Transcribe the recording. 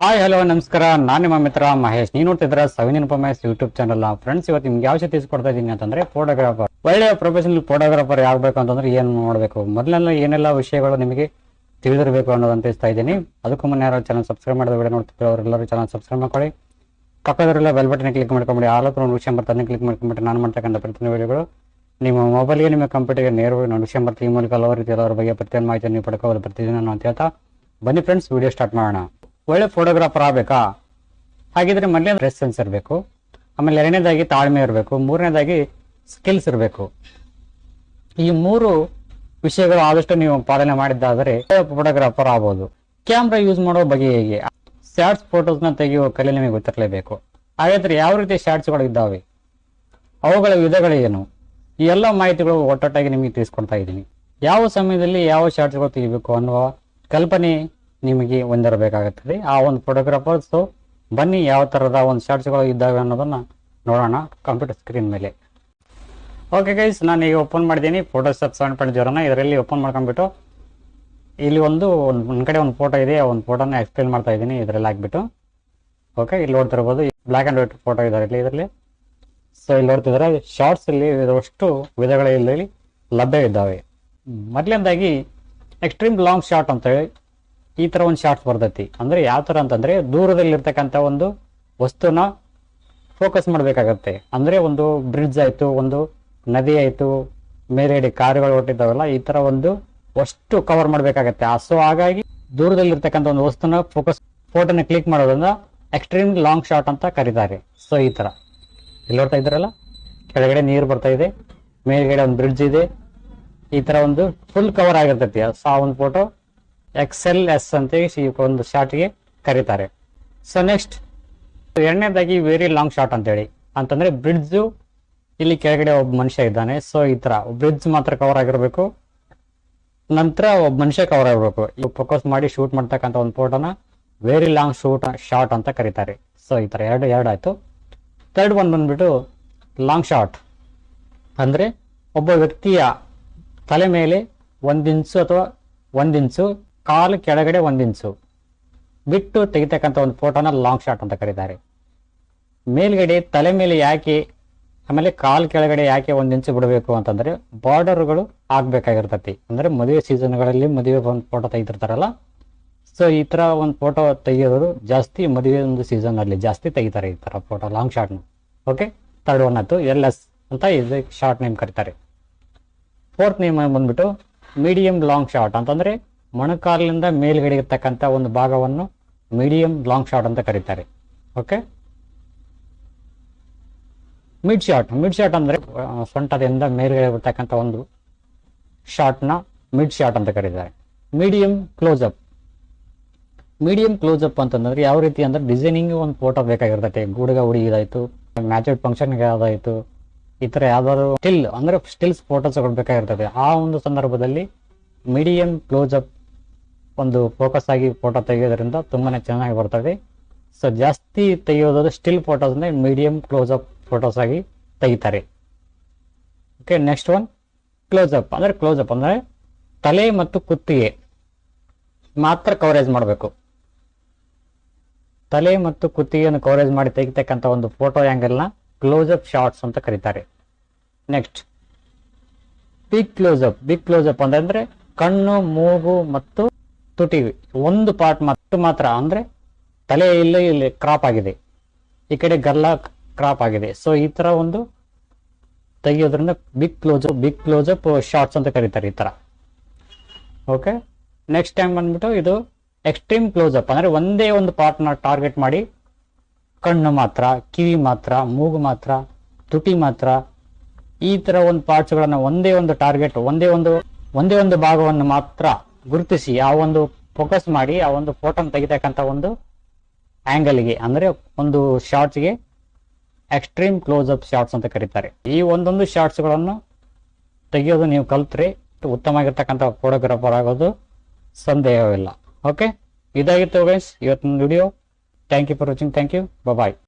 Hi hello ನಮಸ್ಕಾರ. ನಾನು ನಿಮ್ಮ ಮಿತ್ರ ಮಹೇಶ್. ನೀವು ನೋಡ್ತಿದ್ರ SAVI ಯೂಟ್ಯೂಬ್ ಚಾನಲ್. ಫ್ರೆಂಡ್ಸ್, ಇವತ್ತು ನಿಮ್ಗೆ ಯಾವ ವಿಷಯ ತಿಳಿಸ್ಕೊಡ್ತಾ ಇದ್ದೀನಿ ಅಂತಂದ್ರೆ, ಫೋಟೋಗ್ರಾಫರ್, ಒಳ್ಳೆಯ ಪ್ರೊಫೆಷನಲ್ ಫೋಟೋಗ್ರಾಫರ್ ಯಾಗಬೇಕು ಅಂತಂದ್ರೆ ಏನು ನೋಡಬೇಕು, ಮೊದಲೆಲ್ಲ ಏನೆಲ್ಲ ವಿಷಯಗಳು ನಿಮಗೆ ತಿಳಿದಿರಬೇಕು ಅನ್ನೋದನ್ನ ತಿಳಿಸ್ತಾ ಇದ್ದೀನಿ. ಅದಕ್ಕೂ ಮುನ್ನ ಯಾರು ಚಾನಲ್ ಸಬ್ಸ್ಕ್ರೈಬ್ ಮಾಡಿದ ವಿಡಿಯೋ ನೋಡ್ತಿದ್ರು ಅವರೆಲ್ಲರೂ ಚಾನಲ್ ಸಬ್ಸ್ಕ್ರೈಬ್ ಮಾಡ್ಕೊಳ್ಳಿ. ಪಕ್ಕದವರೆಲ್ಲ ಬೆಲ್ ಬಟನ್ ಕ್ಲಿಕ್ ಮಾಡ್ಕೊಂಬಿಡಿ. ಆಲತ್ರ ಒಂದು ವಿಷಯ ಬರ್ತಾನೆ ಕ್ಲಿಕ್ ಮಾಡ್ಕೊಂಬಿಟ್ಟು ನಾನು ಮಾಡ್ತಕ್ಕಂಥ ಪ್ರತಿಯೊಂದು ವಿಡಿಯೋಗಳು ನಿಮ್ಮ ಮೊಬೈಲ್ಗೆ, ನಿಮ್ಮ ಕಂಪ್ಯೂಟರ್ಗೆ ನೇರವಾಗಿ ನಾನು ವಿಷಯ ಬರ್ತೀವಿ. ಈ ಮೂಲಕ ಹಲವಾರು ರೀತಿಯ ಅವರ ಬಗ್ಗೆ ಪ್ರತಿಯೊಂದು ಮಾಹಿತಿ ನೀವು ಪಡ್ಕೋಬೋದು ಪ್ರತಿದಿನ ನಾನು ಅಂತ ಹೇಳ್ತಾ ಬನ್ನಿ ಫ್ರೆಂಡ್ಸ್, ವಿಡಿಯೋ ಸ್ಟಾರ್ಟ್ ಮಾಡೋಣ. ಒಳ್ಳೆ ಫೋಟೋಗ್ರಾಫರ್ ಆಗಬೇಕಾ? ಹಾಗಿದ್ರೆ ಮೊದಲೇ ಡ್ರೆಸ್ ಸೆನ್ಸ್ ಇರಬೇಕು, ಆಮೇಲೆ ಎರಡನೇದಾಗಿ ತಾಳ್ಮೆ ಇರಬೇಕು, ಮೂರನೇದಾಗಿ ಸ್ಕಿಲ್ಸ್ ಇರಬೇಕು. ಈ ಮೂರು ವಿಷಯಗಳು ಆದಷ್ಟು ನೀವು ಪಾಲನೆ ಮಾಡಿದ್ದಾದರೆ ಫೋಟೋಗ್ರಾಫರ್ ಆಗ್ಬೋದು. ಕ್ಯಾಮ್ರಾ ಯೂಸ್ ಮಾಡೋ ಬಗೆ ಹೇಗೆ, ಶಾರ್ಟ್ಸ್ ಫೋಟೋಸ್ನ ತೆಗೆಯುವ ಕಲೆ ನಿಮಗೆ ಗೊತ್ತಿರಲೇಬೇಕು. ಹಾಗಾದ್ರೆ ಯಾವ ರೀತಿಯ ಶಾರ್ಟ್ಸ್ಗಳು ಇದ್ದಾವೆ, ಅವುಗಳ ವಿಧಗಳು ಏನು, ಈ ಎಲ್ಲ ಮಾಹಿತಿಗಳು ಒಟ್ಟೊಟ್ಟಾಗಿ ನಿಮಗೆ ತಿಳಿಸ್ಕೊಡ್ತಾ ಇದ್ದೀನಿ. ಯಾವ ಸಮಯದಲ್ಲಿ ಯಾವ ಶಾರ್ಟ್ಸ್ಗಳು ತೆಗಿಬೇಕು ಅನ್ನುವ ಕಲ್ಪನೆ ನಿಮಗೆ ಹೊಂದಿರಬೇಕಾಗುತ್ತದೆ ಆ ಒಂದು ಫೋಟೋಗ್ರಾಫರ್ಸ್. ಬನ್ನಿ, ಯಾವ ಥರದ ಒಂದು ಶಾರ್ಟ್ಸ್ಗಳು ಇದ್ದಾವೆ ಅನ್ನೋದನ್ನ ನೋಡೋಣ ಕಂಪ್ಯೂಟರ್ ಸ್ಕ್ರೀನ್ ಮೇಲೆ. ಓಕೆ ಗೈಸ್, ನಾನು ಈಗ ಓಪನ್ ಮಾಡಿದ್ದೀನಿ ಫೋಟೋಶಾಪ್ 7.0ನ. ಇದರಲ್ಲಿ ಓಪನ್ ಮಾಡ್ಕೊಂಡ್ಬಿಟ್ಟು ಇಲ್ಲಿ ಒಂದು ಕಡೆ ಒಂದು ಫೋಟೋ ಇದೆ, ಆ ಒಂದು ಫೋಟೋನ ಎಕ್ಸ್ಪ್ಲೇನ್ ಮಾಡ್ತಾ ಇದ್ದೀನಿ ಇದರಲ್ಲಿ ಹಾಕ್ಬಿಟ್ಟು. ಓಕೆ, ಇಲ್ಲಿ ನೋಡ್ತಿರ್ಬೋದು ಬ್ಲ್ಯಾಕ್ ಆ್ಯಂಡ್ ವೈಟ್ ಫೋಟೋ ಇದೆ ಇದರಲ್ಲಿ. ಸೊ ಇಲ್ಲಿ ನೋಡ್ತಿದ್ರೆ ಶಾರ್ಟ್ಸ್ ಅಲ್ಲಿ ಅಷ್ಟು ವಿಧಗಳಲ್ಲಿ ಲಭ್ಯ ಇದ್ದಾವೆ. ಮೊದಲನೇದಾಗಿ ಎಕ್ಸ್ಟ್ರೀಮ್ ಲಾಂಗ್ ಶಾಟ್ ಅಂತೇಳಿ ಈ ಥರ ಒಂದು ಶಾರ್ಟ್ಸ್ ಬರ್ತೈತಿ. ಅಂದರೆ ಯಾವ ಥರ ಅಂತಂದರೆ, ದೂರದಲ್ಲಿರ್ತಕ್ಕಂಥ ಒಂದು ವಸ್ತುನ ಫೋಕಸ್ ಮಾಡಬೇಕಾಗತ್ತೆ. ಅಂದರೆ ಒಂದು ಬ್ರಿಡ್ಜ್ ಆಯಿತು, ಒಂದು ನದಿ ಆಯಿತು, ಮೇಲ್ಗಡೆ ಕಾರುಗಳು ಹೊಟ್ಟಿದ್ದಾವೆಲ್ಲ, ಈ ಥರ ಒಂದು ಅಷ್ಟು ಕವರ್ ಮಾಡಬೇಕಾಗತ್ತೆ. ಸೊ ಹಾಗಾಗಿ ದೂರದಲ್ಲಿರ್ತಕ್ಕಂಥ ಒಂದು ವಸ್ತುನ ಫೋಟೋನ ಕ್ಲಿಕ್ ಮಾಡೋದ್ರಿಂದ ಎಕ್ಸ್ಟ್ರೀಮ್ ಲಾಂಗ್ ಶಾಟ್ ಅಂತ ಕರೀತಾರೆ. ಸೊ ಈ ಥರ ಇಲ್ಲಿ ನೋಡ್ತಾ ಇದ್ದಾರಲ್ಲ, ಕೆಳಗಡೆ ನೀರು ಬರ್ತಾ ಇದೆ, ಮೇಲ್ಗಡೆ ಒಂದು ಬ್ರಿಡ್ಜ್ ಇದೆ, ಈ ಥರ ಒಂದು ಫುಲ್ ಕವರ್ ಆಗಿರ್ತೈತಿ. ಸೊ ಆ ಒಂದು ಫೋಟೋ XLS ಅಂತ ಈ ಒಂದು ಶಾರ್ಟ್ಗೆ ಕರೀತಾರೆ. ಸೊ ನೆಕ್ಸ್ಟ್ ಎರಡನೇದಾಗಿ ವೆರಿ ಲಾಂಗ್ ಶಾಟ್ ಅಂತೇಳಿ, ಅಂತಂದ್ರೆ ಬ್ರಿಡ್ಜ್ ಇಲ್ಲಿ ಕೆಳಗಡೆ ಒಬ್ಬ ಮನುಷ್ಯ ಇದ್ದಾನೆ. ಸೊ ಈ ತರ ಬ್ರಿಡ್ಜ್ ಮಾತ್ರ ಕವರ್ ಆಗಿರ್ಬೇಕು, ನಂತರ ಒಬ್ಬ ಮನುಷ್ಯ ಕವರ್ ಆಗಿರ್ಬೇಕು. ಈ ಫೋಕಸ್ ಮಾಡಿ ಶೂಟ್ ಮಾಡ್ತಕ್ಕಂಥ ಒಂದು ಫೋಟೋನ ವೆರಿ ಲಾಂಗ್ ಶಾಟ್ ಅಂತ ಕರೀತಾರೆ. ಸೊ ಈ ತರ ಎರಡು ಆಯ್ತು. ಥರ್ಡ್ ಒನ್ ಬಂದ್ಬಿಟ್ಟು ಲಾಂಗ್ ಶಾಟ್. ಅಂದ್ರೆ ಒಬ್ಬ ವ್ಯಕ್ತಿಯ ತಲೆ ಮೇಲೆ 1 ಇಂಚು ಅಥವಾ 1 ಇಂಚು, ಕಾಲು ಕೆಳಗಡೆ 1 ಇಂಚು ಬಿಟ್ಟು ತೆಗಿತಕ್ಕಂಥ ಒಂದು ಫೋಟೋನ ಲಾಂಗ್ ಶಾಟ್ ಅಂತ ಕರೀತಾರೆ. ಮೇಲ್ಗಡೆ ತಲೆ ಮೇಲೆ ಯಾಕೆ, ಆಮೇಲೆ ಕಾಲು ಕೆಳಗಡೆ ಯಾಕೆ 1 ಇಂಚು ಬಿಡಬೇಕು ಅಂತಂದ್ರೆ, ಬಾರ್ಡರ್ಗಳು ಆಗ್ಬೇಕಾಗಿರ್ತತಿ. ಅಂದ್ರೆ ಮದುವೆ ಸೀಸನ್ಗಳಲ್ಲಿ ಮದುವೆ ಒಂದು ಫೋಟೋ ತೆಗಿತಿರ್ತಾರಲ್ಲ, ಸೊ ಈ ತರ ಒಂದು ಫೋಟೋ ತೆಗಿಯೋದು ಜಾಸ್ತಿ ಮದುವೆ ಒಂದು ಸೀಸನ್ ಅಲ್ಲಿ ಜಾಸ್ತಿ ತೆಗಿತಾರೆ ಈ ತರ ಫೋಟೋ ಲಾಂಗ್ ಶಾಟ್ನ. ಓಕೆ, ಥರ್ಡ್ ಒನ್ ಆಯ್ತು, LS ಅಂತ ಇದು ಶಾರ್ಟ್ ನೇಮ್ ಕರೀತಾರೆ. ಫೋರ್ತ್ ನೇಮ್ ಬಂದ್ಬಿಟ್ಟು ಮೀಡಿಯಂ ಲಾಂಗ್ ಶಾಟ್ ಅಂತಂದ್ರೆ ಮೊಣಕಾಲಿನಿಂದ ಮೇಲ್ಗಡೆ ಇರ್ತಕ್ಕಂಥ ಒಂದು ಭಾಗವನ್ನು ಮೀಡಿಯಂ ಲಾಂಗ್ ಶಾಟ್ ಅಂತ ಕರೀತಾರೆ. ಓಕೆ, ಮಿಡ್ ಶಾಟ್ ಅಂದ್ರೆ ಸೊಂಟದಿಂದ ಮೇಲ್ಗಡೆ ಇರ್ತಕ್ಕಂಥ ಒಂದು ಶಾಟ್ನ ಮಿಡ್ ಶಾಟ್ ಅಂತ ಕರೀತಾರೆ. ಮೀಡಿಯಂ ಕ್ಲೋಸ್ಅಪ್ ಅಂತಂದ್ರೆ ಯಾವ ರೀತಿ ಅಂದ್ರೆ, ಡಿಸೈನಿಂಗ್ ಒಂದು ಫೋಟೋ ಬೇಕಾಗಿರ್ತೈತೆ. ಹುಡುಗ ಹುಡುಗಿದಾಯ್ತು, ಮ್ಯಾಚ್ ಫಂಕ್ಷನ್ಗೆ ಯಾವ್ದಾಯ್ತು, ಈ ತರ ಯಾವ್ದಾದ್ರು ಸ್ಟಿಲ್ಸ್ ಫೋಟೋಸ್ ಬೇಕಾಗಿರ್ತದೆ. ಆ ಒಂದು ಸಂದರ್ಭದಲ್ಲಿ ಮೀಡಿಯಂ ಕ್ಲೋಸ್ಅಪ್ ಒಂದು ಫೋಕಸ್ ಆಗಿ ಫೋಟೋ ತೆಗೆಯೋದ್ರಿಂದ ತುಂಬಾನೇ ಚೆನ್ನಾಗಿ ಬರ್ತದೆ. ಸೊ ಜಾಸ್ತಿ ತೆಗೆಯೋದು still photos medium close up photos ಆಗಿ ತೆಗಿತಾರೆ. ಓಕೆ, ನೆಕ್ಸ್ಟ್ ಒನ್ ಕ್ಲೋಸ್ಅಪ್ ಅಂದ್ರೆ ತಲೆ ಮತ್ತು ಕುತ್ತಿಗೆ ಮಾತ್ರ ಕವರೇಜ್ ಮಾಡಬೇಕು. ತಲೆ ಮತ್ತು ಕುತ್ತಿಗೆಯನ್ನು ಕವರೇಜ್ ಮಾಡಿ ತೆಗಿತಕ್ಕಂಥ ಒಂದು ಫೋಟೋ ಆ್ಯಂಗಲ್ನ ಕ್ಲೋಸ್ಅಪ್ ಶಾರ್ಟ್ಸ್ ಅಂತ ಕರೀತಾರೆ. ನೆಕ್ಸ್ಟ್ ಬಿಗ್ ಕ್ಲೋಸ್ಅಪ್ ಅಂದ್ರೆ ಕಣ್ಣು, ಮೂಗು ಮತ್ತು ತುಟಿ ಒಂದು ಪಾರ್ಟ್ ಮಾತ್ರ, ಅಂದ್ರೆ ತಲೆ ಇಲ್ಲಿ ಕ್ರಾಪ್ ಆಗಿದೆ, ಈ ಕಡೆ ಗಲ್ಲ ಕ್ರಾಪ್ ಆಗಿದೆ. ಸೊ ಈ ತರ ಒಂದು ತೆಗಿಯೋದ್ರಿಂದ ಬಿಗ್ ಕ್ಲೋಸ್ಅಪ್ ಶಾರ್ಟ್ಸ್ ಅಂತ ಕರೀತಾರೆ ಈ ತರ. ಓಕೆ, ನೆಕ್ಸ್ಟ್ ಟೈಮ್ ಬಂದ್ಬಿಟ್ಟು ಇದು ಎಕ್ಸ್ಟ್ರೀಮ್ ಕ್ಲೋಸ್ಅಪ್ ಅಂದ್ರೆ ಒಂದೇ ಒಂದು ಪಾರ್ಟ್ನ ಟಾರ್ಗೆಟ್ ಮಾಡಿ ಕಣ್ಣು ಮಾತ್ರ, ಕಿವಿ ಮಾತ್ರ, ಮೂಗು ಮಾತ್ರ, ತುಟಿ ಮಾತ್ರ, ಈ ತರ ಒಂದು ಪಾರ್ಟ್ಸ್ಗಳನ್ನ ಒಂದೇ ಒಂದು ಟಾರ್ಗೆಟ್, ಒಂದೇ ಒಂದು ಭಾಗವನ್ನು ಮಾತ್ರ ಗುರುತಿಸಿ ಆ ಒಂದು ಫೋಕಸ್ ಮಾಡಿ ಆ ಒಂದು ಫೋಟೋನ ತೆಗಿತಕ್ಕಂಥ ಒಂದು ಆಂಗಲ್ಗೆ, ಅಂದ್ರೆ ಒಂದು ಶಾರ್ಟ್ಸ್ಗೆ ಎಕ್ಸ್ಟ್ರೀಮ್ ಕ್ಲೋಸ್ಅಪ್ ಶಾರ್ಟ್ಸ್ ಅಂತ ಕರೀತಾರೆ. ಈ ಒಂದೊಂದು ಶಾರ್ಟ್ಸ್ಗಳನ್ನು ತೆಗೆಯೋದು ನೀವು ಕಲ್ತ್ರೆ ಉತ್ತಮವಾಗಿರ್ತಕ್ಕಂಥ ಫೋಟೋಗ್ರಾಫರ್ ಆಗೋದು ಸಂದೇಹವಿಲ್ಲ. ಓಕೆ, ಇದಾಗಿತ್ತು ಗೈಸ್ ಇವತ್ತಿನ video. Thank you for watching. Thank you, bye.